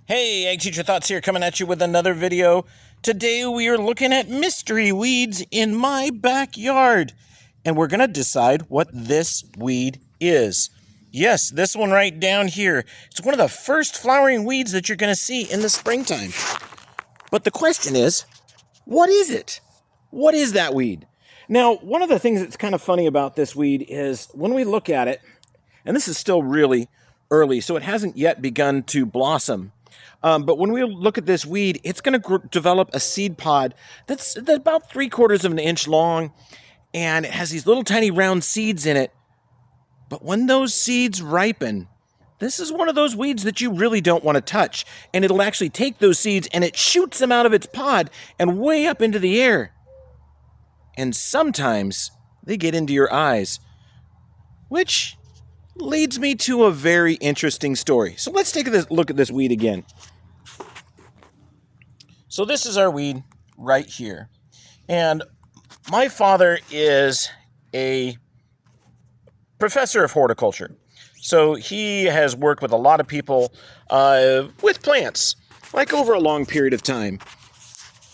Hey, Ag Teacher Thoughts here, coming at you with another video. Today we are looking at mystery weeds in my backyard. And we're going to decide what this weed is. Yes, this one right down here. It's one of the first flowering weeds that you're going to see in the springtime. But the question is, what is it? What is that weed? Now, one of the things that's kind of funny about this weed is when we look at it, and this is still really early, so it hasn't yet begun to blossom. But when we look at this weed, it's going to develop a seed pod that's about 3/4 of an inch long, and it has these little tiny round seeds in it. But when those seeds ripen, this is one of those weeds that you really don't want to touch, and it'll actually take those seeds and it shoots them out of its pod and way up into the air. And sometimes they get into your eyes, which leads me to a very interesting story. So let's take a look at this weed again. So this is our weed right here. And my father is a professor of horticulture. So he has worked with a lot of people with plants, like over a long period of time.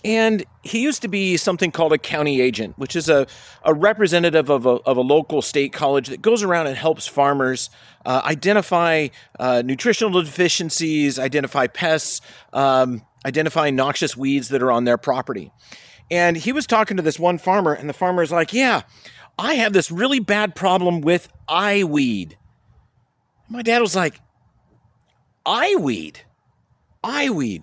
And he used to be something called a county agent, which is a representative of a local state college that goes around and helps farmers identify nutritional deficiencies, identify pests, identify noxious weeds that are on their property. And he was talking to this one farmer, and the farmer's like, yeah, I have this really bad problem with eyeweed. My dad was like, eyeweed? Eyeweed?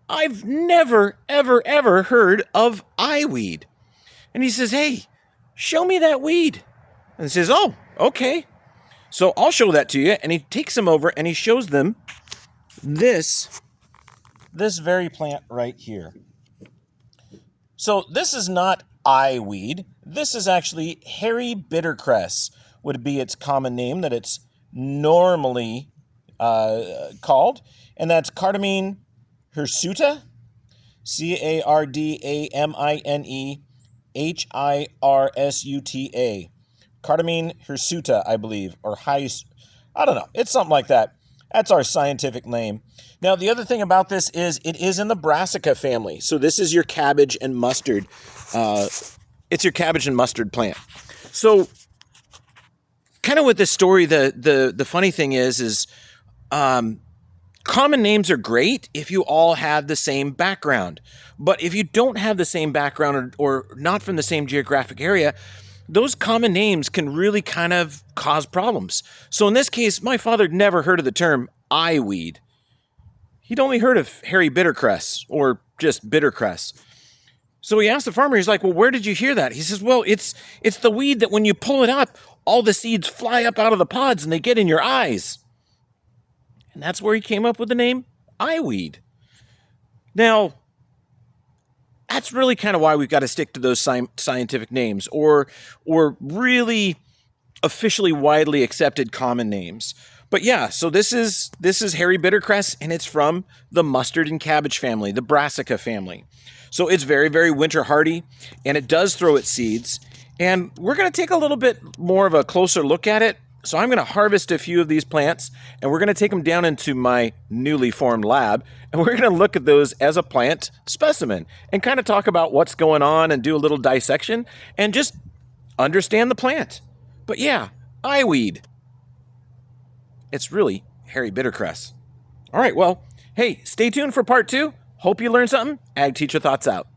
I've never, ever, ever heard of eyeweed. And he says, hey, show me that weed. And he says, oh, okay. So I'll show that to you. And he takes them over and he shows them this very plant right here. So this is not eyeweed. This is actually hairy bittercress, would be its common name that it's normally called. And that's Cardamine hirsuta, Cardamine hirsuta. Cardamine hirsuta, I believe, or I don't know. It's something like that. That's our scientific name. Now, the other thing about this is it is in the Brassica family. So this is your cabbage and mustard. It's your cabbage and mustard plant. So kind of with this story, the funny thing is common names are great if you all have the same background. But if you don't have the same background or not from the same geographic area, those common names can really kind of cause problems. So in this case, my father never heard of the term eyeweed. He'd only heard of hairy bittercress or just bittercress. So he asked the farmer, he's like, well, where did you hear that? He says, well, it's the weed that when you pull it up, all the seeds fly up out of the pods and they get in your eyes. And that's where he came up with the name eyeweed. Now, that's really kind of why we've got to stick to those scientific names or really officially widely accepted common names. But yeah, so this is hairy bittercress, and it's from the mustard and cabbage family, the Brassica family. So it's very, very winter hardy, and it does throw its seeds. And we're going to take a little bit more of a closer look at it. So I'm going to harvest a few of these plants, and we're going to take them down into my newly formed lab, and we're going to look at those as a plant specimen and kind of talk about what's going on and do a little dissection and just understand the plant. But yeah, eyeweed. It's really hairy bittercress. All right, well, hey, stay tuned for part 2. Hope you learned something. Ag Teacher Thoughts out.